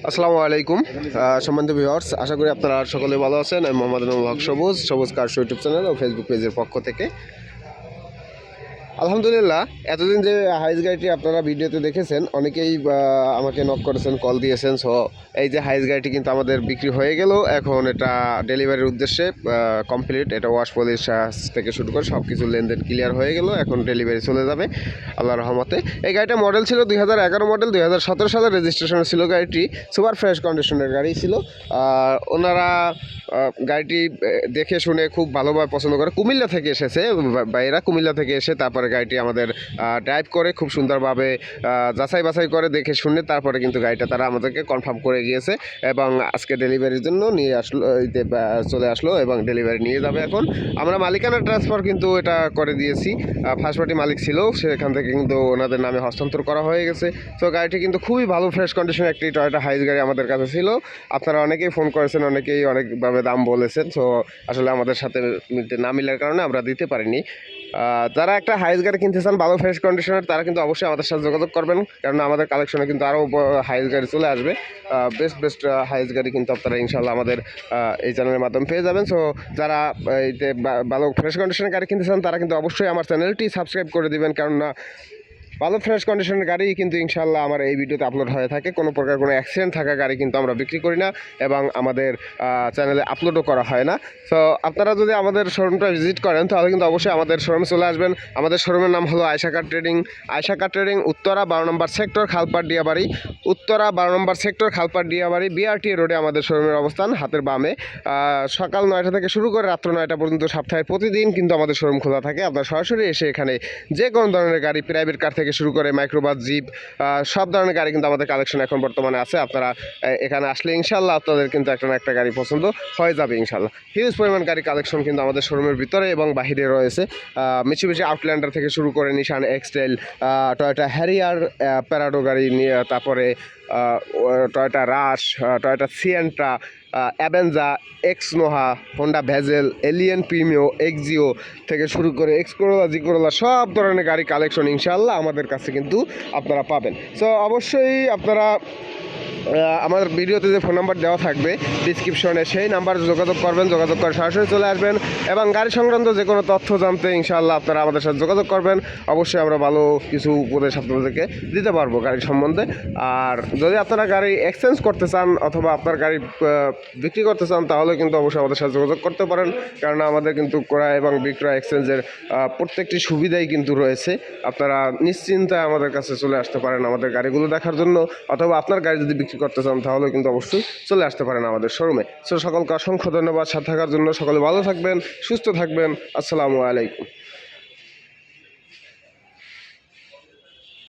আসসালামু আলাইকুম সম্মানিত ভিউয়ার্স, আশা করি আপনারা সকলে ভালো আছেন। আমি মোহাম্মদ হক সবুজ কার্স ইউটিউব চ্যানেল ও ফেসবুক পেজের পক্ষ থেকে আলহামদুলিল্লাহ। এতদিন যে হাইস গাড়িটি আপনারা ভিডিওতে দেখেছেন, অনেকেই আমাকে নক করেছেন, কল দিয়েছেন। সো এই যে হাইস গাড়িটি কিন্তু আমাদের বিক্রি হয়ে গেল। এখন এটা ডেলিভারির উদ্দেশ্যে কমপ্লিট। এটা ওয়াশ পলিশ থেকে শুরু করে সব কিছু লেনদেন ক্লিয়ার হয়ে গেল। এখন ডেলিভারি চলে যাবে আল্লাহর রহমতে। এই গাড়িটা মডেল ছিল 2011 মডেল, 2017 সালের রেজিস্ট্রেশন ছিল। গাড়িটি সুপার ফ্রেশ কন্ডিশনের গাড়ি ছিল। ওনারা গাড়িটি দেখে শুনে খুব ভালোভাবে পছন্দ করে। কুমিল্লা থেকে এসেছে ভাইয়েরা, কুমিল্লা থেকে এসে তারপরে গাড়িটি আমাদের ড্রাইভ করে খুব সুন্দরভাবে যাচাই বাছাই করে দেখে শুনে তারপরে কিন্তু গাড়িটা তারা আমাদেরকে কনফার্ম করে গিয়েছে এবং আজকে ডেলিভারির জন্য নিয়ে আসলো, চলে আসলো এবং ডেলিভারি নিয়ে যাবে। এখন আমরা মালিকানা ট্রান্সফার কিন্তু এটা করে দিয়েছি। ফার্স্ট পার্টি মালিক ছিল, সেখান থেকে কিন্তু ওনাদের নামে হস্তান্তর করা হয়ে গেছে। তো গাড়িটি কিন্তু খুবই ভালো ফ্রেশ কন্ডিশন একটি টয়োটা হাইস গাড়ি আমাদের কাছে ছিল। আপনারা অনেকেই ফোন করেছেন, অনেকেই অনেকভাবে দাম বলেছেন। সো আসলে আমাদের সাথে মিলতে না মিলার কারণে আমরা দিতে পারিনি। যারা একটা হাইস গাড়ি কিনতে চান ভালো ফ্রেশ কন্ডিশনের, তারা কিন্তু অবশ্যই আমাদের সাথে যোগাযোগ করবেন, কারণ আমাদের কালেকশনে কিন্তু আরও হাইস গাড়ি চলে আসবে। বেস্ট হাইস গাড়ি কিন্তু আপনারা ইনশাল্লাহ আমাদের এই চ্যানেলের মাধ্যমে পেয়ে যাবেন। সো যারা এইতে ভালো ফ্রেশ কন্ডিশনের গাড়ি কিনতে চান, তারা কিন্তু অবশ্যই আমার চ্যানেলটি সাবস্ক্রাইব করে দেবেন, কেননা ভালো ফ্রেশ কন্ডিশনের গাড়ি কিন্তু ইনশাল্লাহ আমার এই ভিডিওতে আপলোড হয়ে থাকে। কোনো প্রকার কোনো অ্যাক্সিডেন্ট থাকা গাড়ি কিন্তু আমরা বিক্রি করি না এবং আমাদের চ্যানেলে আপলোডও করা হয় না। সো আপনারা যদি আমাদের শোরুমটা ভিজিট করেন, তাহলে কিন্তু অবশ্যই আমাদের শোরুমে চলে আসবেন। আমাদের শোরুমের নাম হলো আয়েশা কার ট্রেডিং, উত্তরা 12 নম্বর সেক্টর, খালপাড় ডিয়াবাড়ি। উত্তরা 12 নম্বর সেক্টর, খালপাড় ডিয়াবাড়ি, বিআরটি রোডে আমাদের শোরুমের অবস্থান, হাতের বামে। সকাল 9টা থেকে শুরু করে রাত্র 9টা পর্যন্ত সপ্তাহে প্রতিদিন কিন্তু আমাদের শোরুম খোলা থাকে। আপনারা সরাসরি এসে এখানে যে কোনো ধরনের গাড়ি, প্রাইভেট কার থেকে শুরু করে মাইক্রোবাস, জিপ, সব ধরনের গাড়ি কিন্তু আমাদের কালেকশন এখন বর্তমানে আছে। আপনারা এখানে আসলে ইনশাল্লাহ আপনাদের কিন্তু একটা না একটা গাড়ি পছন্দ হয়ে যাবে ইনশাল্লাহ। হিউজ পরিমাণ গাড়ি কালেকশন কিন্তু আমাদের শোরুমের ভিতরে এবং বাহিরে রয়েছে। মিচুবিশি আউটল্যান্ডার থেকে শুরু করে Nissan X Trail, Toyota Harrier, Prado গাড়ি নিয়ে, তারপরে Toyota Rush, Toyota Sienta, Avanza, X Noah, Honda Vezel, Allion Premio, Axio থেকে শুরু করে এক্সকোরোলা, জিকোরোলা, সব ধরনের গাড়ি কালেকশন ইনশাল্লাহ আমাদের কাছে কিন্তু আপনারা পাবেন। সো অবশ্যই আপনারা আমার ভিডিওতে যে ফোন নাম্বার দেওয়া থাকবে ডিসক্রিপশনে, সেই নাম্বার যোগাযোগ করবেন, যোগাযোগ করে সরাসরি চলে আসবেন এবং গাড়ি সংক্রান্ত যে কোনো তথ্য জানতে ইনশাআল্লাহ আপনারা আমাদের সাথে যোগাযোগ করবেন। অবশ্যই আমরা ভালো কিছু উপদেশ আপনাদেরকে দিতে পারবো গাড়ি সম্বন্ধে। আর যদি আপনারা গাড়ি এক্সচেঞ্জ করতে চান অথবা আপনার গাড়ি বিক্রি করতে চান, তাহলে কিন্তু অবশ্যই আমাদের সাথে যোগাযোগ করতে পারেন, কারণ আমাদের কিন্তু ক্রয় এবং বিক্রয় এক্সচেঞ্জের প্রত্যেকটি সুবিধাই কিন্তু রয়েছে। আপনারা নিশ্চিন্তায় আমাদের কাছে চলে আসতে পারেন আমাদের গাড়িগুলো দেখার জন্য, অথবা আপনার গাড়ি যদি বিক্রি করতে চান তাহলে কিন্তু অবশ্যই চলে আসতে পারেন আমাদের শোরুমে। সো সকলকে অসংখ্য ধন্যবাদ সাথে থাকার জন্য। সকলে ভালো থাকবেন, সুস্থ থাকবেন। আসসালামু আলাইকুম।